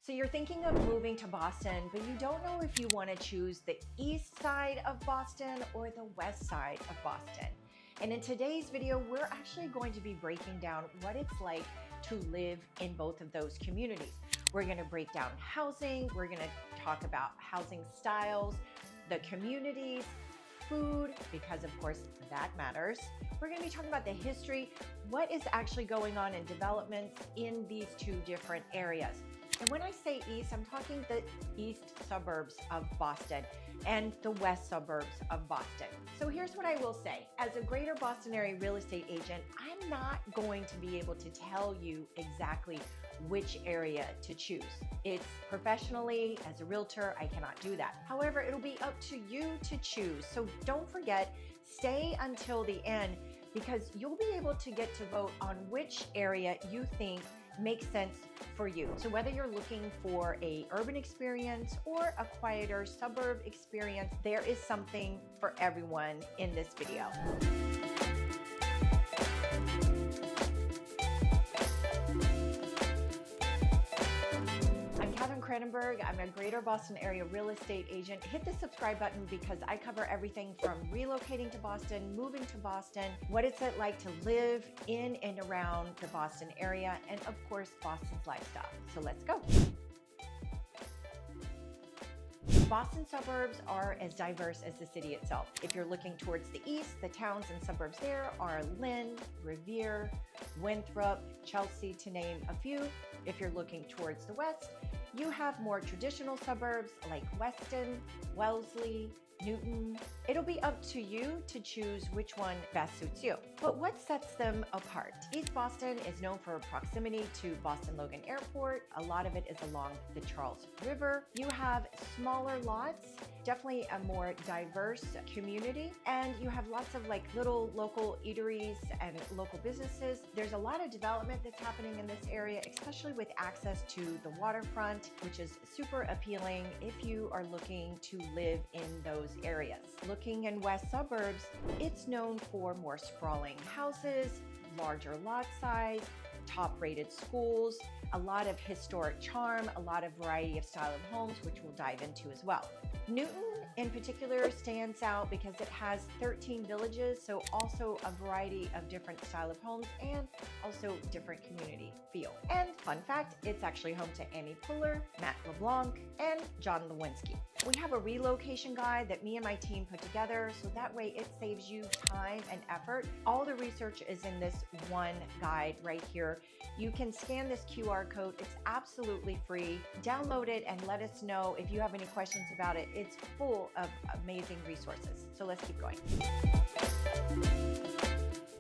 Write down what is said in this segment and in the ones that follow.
So you're thinking of moving to Boston, but you don't know if you want to choose the east side of Boston or the west side of Boston. And in today's video, we're actually going to be breaking down what it's like to live in both of those communities. We're going to break down housing, we're going to talk about housing styles, the communities, food, because of course that matters. We're going to be talking about the history, what is actually going on in developments in these two different areas. And when I say east, I'm talking the east suburbs of Boston and the west suburbs of Boston. So here's what I will say. As a greater Boston area real estate agent, I'm not going to be able to tell you exactly which area to choose. It's professionally, as a realtor, I cannot do that. However, it'll be up to you to choose. So don't forget, stay until the end because you'll be able to get to vote on which area you think makes sense for you. So whether you're looking for an urban experience or a quieter suburb experience, there is something for everyone in this video. I'm Katherine Kranenburg. I'm a greater Boston area real estate agent. Hit the subscribe button because I cover everything from relocating to Boston, moving to Boston, what it's like to live in and around the Boston area, and of course, Boston's lifestyle. So let's go. Boston suburbs are as diverse as the city itself. If you're looking towards the east, the towns and suburbs there are Lynn, Revere, Winthrop, Chelsea, to name a few. If you're looking towards the west, you have more traditional suburbs like Weston, Wellesley, Newton. It'll be up to you to choose which one best suits you. But what sets them apart? East Boston is known for proximity to Boston Logan Airport. A lot of it is along the Charles River. You have smaller lots, definitely a more diverse community, and you have lots of like little local eateries and local businesses. There's a lot of development that's happening in this area, especially with access to the waterfront, which is super appealing if you are looking to live in those areas. Looking in west suburbs, it's known for more sprawling houses, larger lot size, top-rated schools, a lot of historic charm, a lot of variety of style of homes, which we'll dive into as well. Newton in particular stands out because it has 13 villages, so also a variety of different style of homes and also different community feel. And fun fact, it's actually home to Annie Puller, Matt LeBlanc, and John Lewinsky. We have a relocation guide that me and my team put together, so that way it saves you time and effort. All the research is in this one guide right here. You can scan this QR code. It's absolutely free. Download it and let us know if you have any questions about it. It's full of amazing resources. So let's keep going.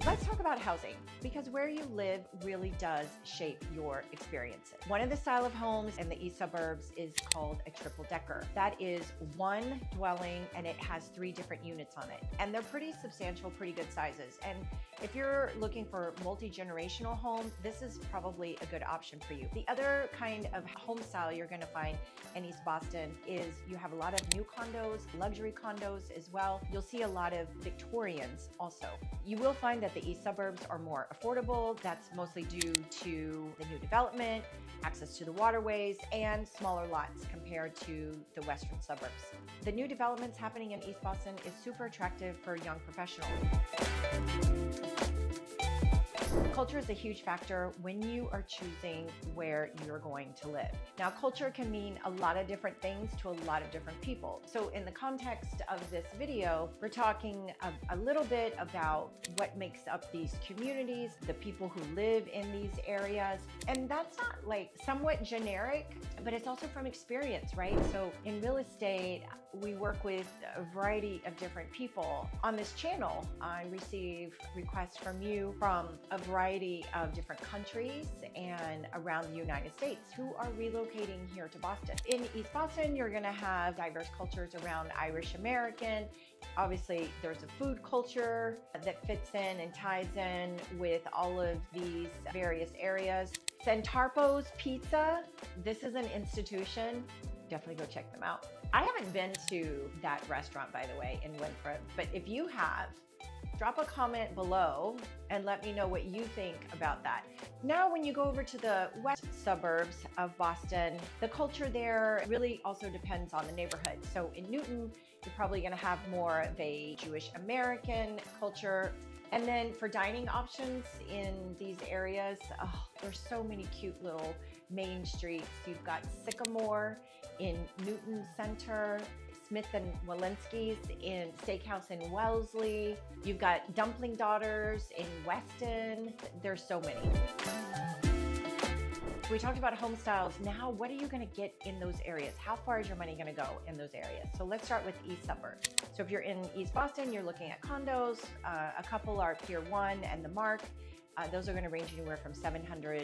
Let's talk about housing, because where you live really does shape your experiences. One of the style of homes in the east suburbs is called a triple decker. That is one dwelling and it has 3 different units on it. And they're pretty substantial, pretty good sizes. And if you're looking for multi-generational home, this is probably a good option for you. The other kind of home style you're gonna find in East Boston is you have a lot of new condos, luxury condos as well. You'll see a lot of Victorians also. You will find that the east suburbs are more affordable. That's mostly due to the new development, access to the waterways, and smaller lots compared to the western suburbs. The new developments happening in East Boston is super attractive for young professionals. Culture is a huge factor when you are choosing where you're going to live. Now, culture can mean a lot of different things to a lot of different people. So in the context of this video, we're talking a little bit about what makes up these communities, the people who live in these areas. And that's not like somewhat generic, but it's also from experience, right? So in real estate, we work with a variety of different people. On this channel, I receive requests from you from a variety of different countries and around the United States who are relocating here to Boston. In East Boston, you're gonna have diverse cultures around Irish American. Obviously, there's a food culture that fits in and ties in with all of these various areas. Santarpo's Pizza, this is an institution. Definitely go check them out. I haven't been to that restaurant, by the way, in Winthrop, but if you have, Drop a comment below and let me know what you think about that. Now, when you go over to the west suburbs of Boston, the culture there really also depends on the neighborhood. So in Newton, you're probably going to have more of a Jewish American culture. And then for dining options in these areas, there's so many cute little main streets. You've got Sycamore in Newton Center, Smith and Walensky's in Steakhouse in Wellesley. You've got Dumpling Daughters in Weston. There's so many. We talked about home styles. Now, what are you going to get in those areas? How far is your money going to go in those areas? So let's start with East Suburbs. So if you're in East Boston, you're looking at condos. A couple are Pier 1 and the Mark. Those are going to range anywhere from $700,000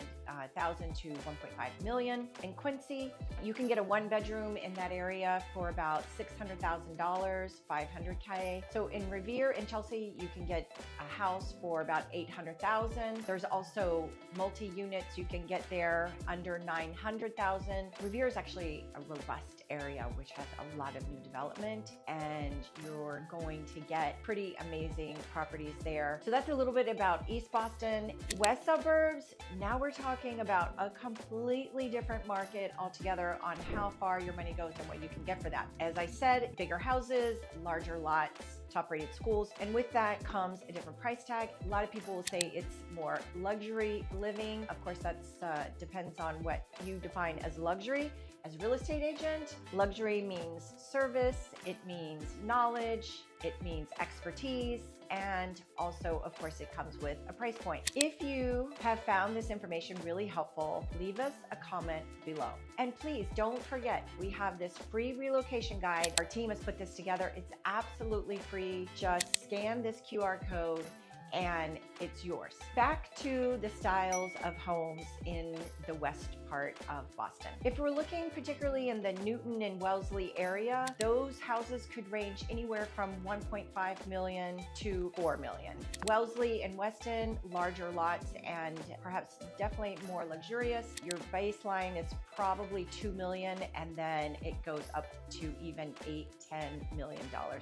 to $1.5 million. In Quincy, you can get a one bedroom in that area for about $600,000, $500K. So in Revere in Chelsea, you can get a house for about $800,000. There's also multi-units you can get there under $900,000. Revere is actually a robust area, which has a lot of new development, and you're going to get pretty amazing properties there. So that's a little bit about East Boston. West suburbs, now we're talking about a completely different market altogether on how far your money goes and what you can get for that. As I said, bigger houses, larger lots, top rated schools, and with that comes a different price tag. A lot of people will say it's more luxury living. Of course, that's depends on what you define as luxury. As a real estate agent, luxury means service, it means knowledge, it means expertise, and also, of course, it comes with a price point. If you have found this information really helpful, leave us a comment below. And please don't forget, we have this free relocation guide. Our team has put this together. It's absolutely free. Just scan this QR code and it's yours. Back to the styles of homes in the west part of Boston. If we're looking particularly in the Newton and Wellesley area, those houses could range anywhere from $1.5 million to $4 million. Wellesley and Weston, larger lots and perhaps definitely more luxurious. Your baseline is probably $2 million, and then it goes up to even $8–10 million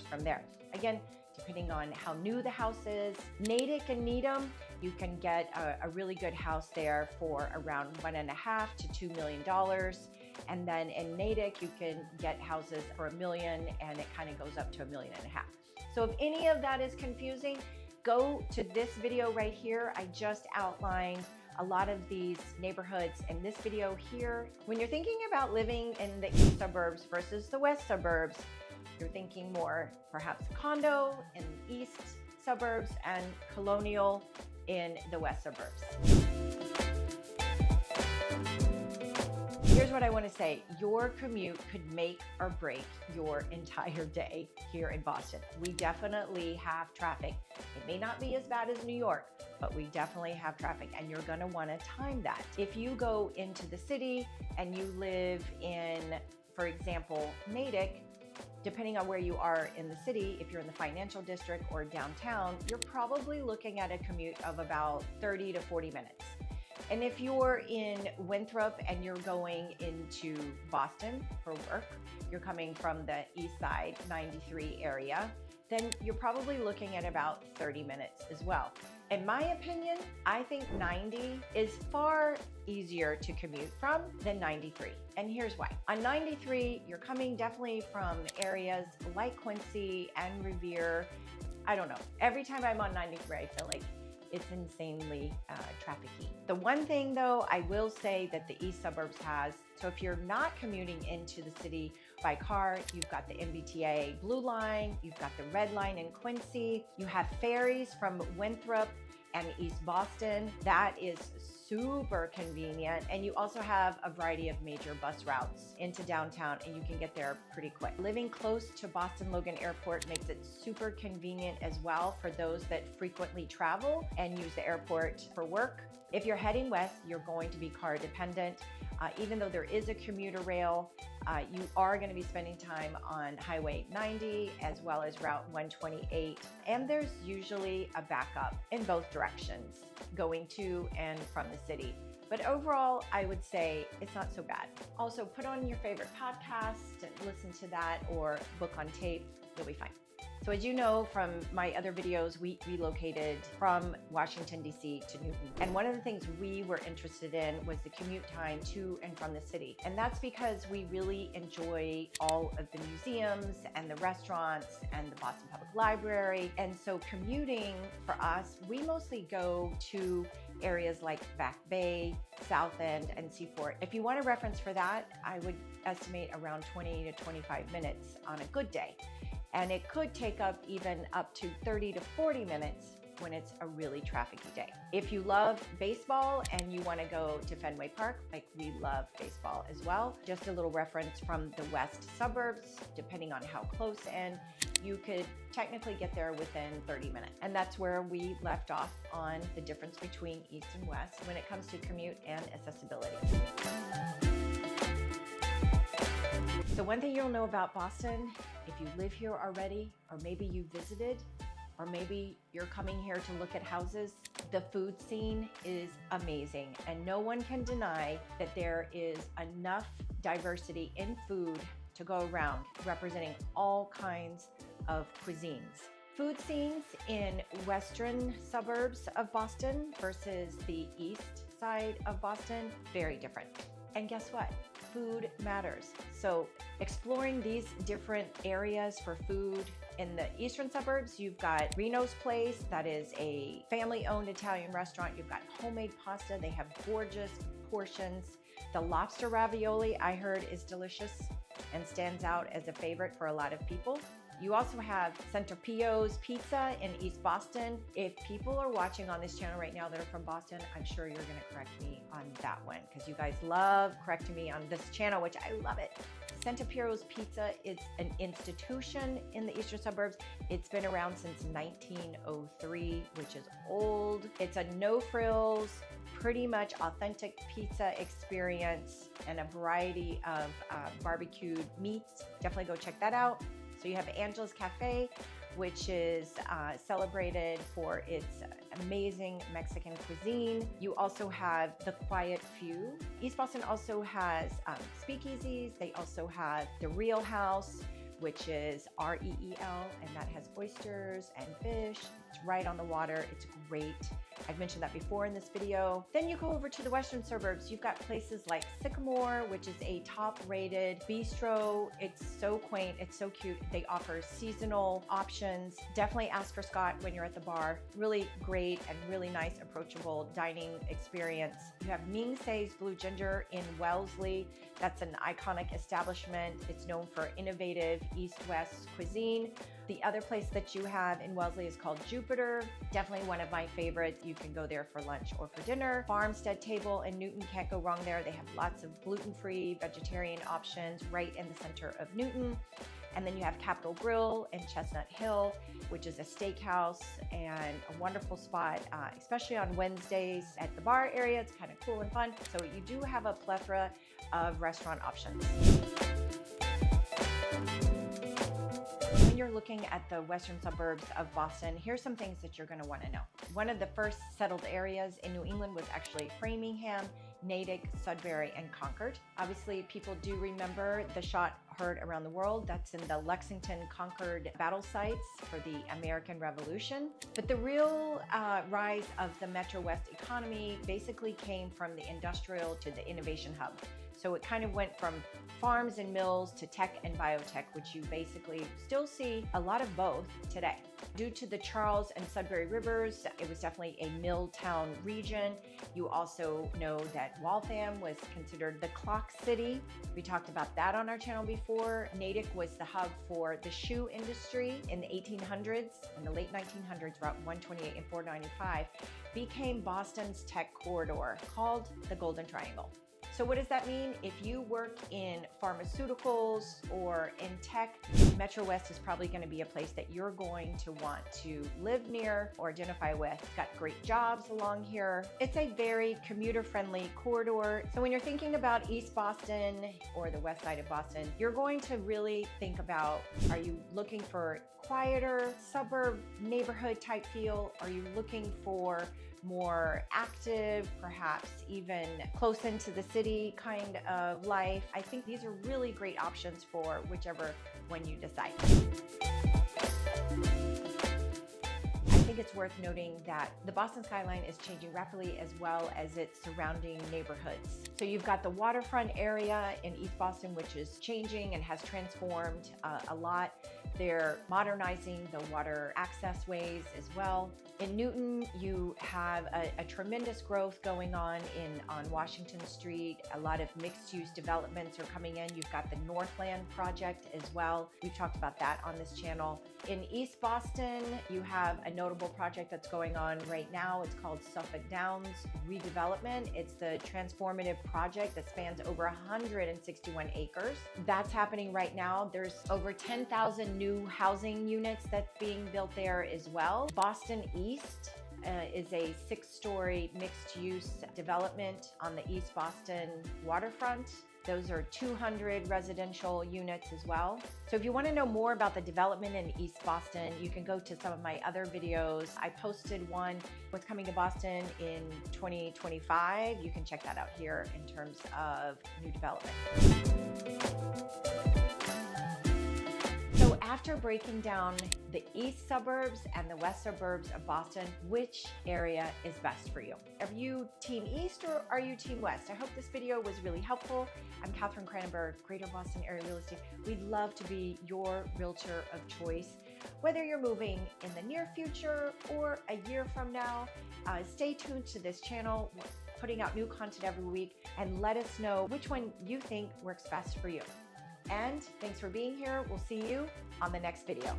from there. Again, depending on how new the house is. Natick and Needham, you can get a really good house there for around $1.5 to $2 million. And then in Natick, you can get houses for $1 million, and it kind of goes up to $1.5 million. So if any of that is confusing, go to this video right here. I just outlined a lot of these neighborhoods in this video here. When you're thinking about living in the east suburbs versus the west suburbs, you're thinking more perhaps condo in the east suburbs and colonial in the west suburbs. Here's what I want to say. Your commute could make or break your entire day here in Boston. We definitely have traffic. It may not be as bad as New York, but we definitely have traffic, and you're going to want to time that. If you go into the city and you live in, for example, Natick, depending on where you are in the city, if you're in the financial district or downtown, you're probably looking at a commute of about 30 to 40 minutes. And if you're in Winthrop and you're going into Boston for work, you're coming from the east side 93 area, then you're probably looking at about 30 minutes as well. In my opinion, I think 90 is far easier to commute from than 93. And here's why. On 93, you're coming definitely from areas like Quincy and Revere. I don't know. Every time I'm on 93, I feel like it's insanely trafficy. The one thing though, I will say that the east suburbs has, so if you're not commuting into the city by car, you've got the MBTA Blue Line, you've got the Red Line in Quincy, you have ferries from Winthrop and East Boston. That is super convenient. And you also have a variety of major bus routes into downtown, and you can get there pretty quick. Living close to Boston Logan Airport makes it super convenient as well for those that frequently travel and use the airport for work. If you're heading west, you're going to be car dependent. Even though there is a commuter rail, you are going to be spending time on Highway 90 as well as Route 128. And there's usually a backup in both directions, going to and from the city. But overall, I would say it's not so bad. Also, put on your favorite podcast and listen to that, or book on tape. You'll be fine. So as you know from my other videos, we relocated from Washington, D.C. to Newton. And one of the things we were interested in was the commute time to and from the city. And that's because we really enjoy all of the museums and the restaurants and the Boston Public Library. And so commuting for us, we mostly go to areas like Back Bay, South End, and Seaport. If you want a reference for that, I would estimate around 20 to 25 minutes on a good day. And it could take up even up to 30 to 40 minutes when it's a really trafficy day. If you love baseball and you want to go to Fenway Park, like we love baseball as well, just a little reference from the west suburbs, depending on how close in, you could technically get there within 30 minutes. And that's where we left off on the difference between east and west when it comes to commute and accessibility. So one thing you'll know about Boston, if you live here already, or maybe you visited, or maybe you're coming here to look at houses, the food scene is amazing. And no one can deny that there is enough diversity in food to go around, representing all kinds of cuisines. Food scenes in western suburbs of Boston versus the east side of Boston, very different. And guess what? Food matters. So exploring these different areas for food. In the eastern suburbs, you've got Reno's Place. That is a family-owned Italian restaurant. You've got homemade pasta. They have gorgeous portions. The lobster ravioli, I heard, is delicious and stands out as a favorite for a lot of people. You also have Centerpio's Pizza in East Boston. If people are watching on this channel right now that are from Boston, I'm sure you're gonna correct me on that one because you guys love correcting me on this channel, which I love it. Centerpio's Pizza is an institution in the eastern suburbs. It's been around since 1903, which is old. It's a no-frills, pretty much authentic pizza experience and a variety of barbecued meats. Definitely go check that out. So you have Angela's Cafe, which is celebrated for its amazing Mexican cuisine. You also have The Quiet Few. East Boston also has speakeasies. They also have The Real House, which is REEL, and that has oysters and fish. It's right on the water. It's great. I've mentioned that before in this video. Then you go over to the western suburbs. You've got places like Sycamore, which is a top-rated bistro. It's so quaint. It's so cute. They offer seasonal options. Definitely ask for Scott when you're at the bar. Really great and really nice, approachable dining experience. You have Ming Se's Blue Ginger in Wellesley. That's an iconic establishment. It's known for innovative East-West cuisine. The other place that you have in Wellesley is called Jupiter. Definitely one of my favorites. You can go there for lunch or for dinner. Farmstead Table in Newton, can't go wrong there. They have lots of gluten-free, vegetarian options right in the center of Newton. And then you have Capitol Grill in Chestnut Hill, which is a steakhouse and a wonderful spot, especially on Wednesdays at the bar area. It's kind of cool and fun. So you do have a plethora of restaurant options. When you're looking at the western suburbs of Boston, here's some things that you're going to want to know. One of the first settled areas in New England was actually Framingham, Natick, Sudbury, and Concord. Obviously, people do remember the shot heard around the world. That's in the Lexington-Concord battle sites for the American Revolution. But the real rise of the Metrowest economy basically came from the industrial to the innovation hub. So it kind of went from farms and mills to tech and biotech, which you basically still see a lot of both today. Due to the Charles and Sudbury rivers, it was definitely a mill town region. You also know that Waltham was considered the clock city. We talked about that on our channel before. Natick was the hub for the shoe industry in the 1800s. In the late 1900s, Route 128 and 495 became Boston's tech corridor, called the Golden Triangle. So what does that mean? If you work in pharmaceuticals or in tech, Metrowest is probably going to be a place that you're going to want to live near or identify with. It's got great jobs along here. It's a very commuter-friendly corridor. So when you're thinking about East Boston or the west side of Boston, you're going to really think about, are you looking for quieter suburb neighborhood type feel? Are you looking for more active, perhaps even close into the city kind of life? I think these are really great options for whichever one you decide. I think it's worth noting that the Boston skyline is changing rapidly as well as its surrounding neighborhoods. So you've got the waterfront area in East Boston, which is changing and has transformed a lot. They're modernizing the water access ways as well. In Newton, you have a tremendous growth going on Washington Street. A lot of mixed-use developments are coming in. You've got the Northland project as well. We've talked about that on this channel. In East Boston, you have a notable project that's going on right now. It's called Suffolk Downs Redevelopment. It's the transformative project that spans over 161 acres. That's happening right now. There's over 10,000 new housing units that's being built there as well. Boston East is a 6-story mixed-use development on the East Boston waterfront. Those are 200 residential units as well. So if you want to know more about the development in East Boston, you can go to some of my other videos. I posted one, what's coming to Boston in 2025. You can check that out here in terms of new development. So after breaking down the east suburbs and the west suburbs of Boston, which area is best for you? Are you team east or are you team west? I hope this video was really helpful. I'm Katherine Kranenburg, Greater Boston Area Real Estate. We'd love to be your realtor of choice. Whether you're moving in the near future or a year from now, stay tuned to this channel. We're putting out new content every week, and let us know which one you think works best for you. And thanks for being here. We'll see you on the next video.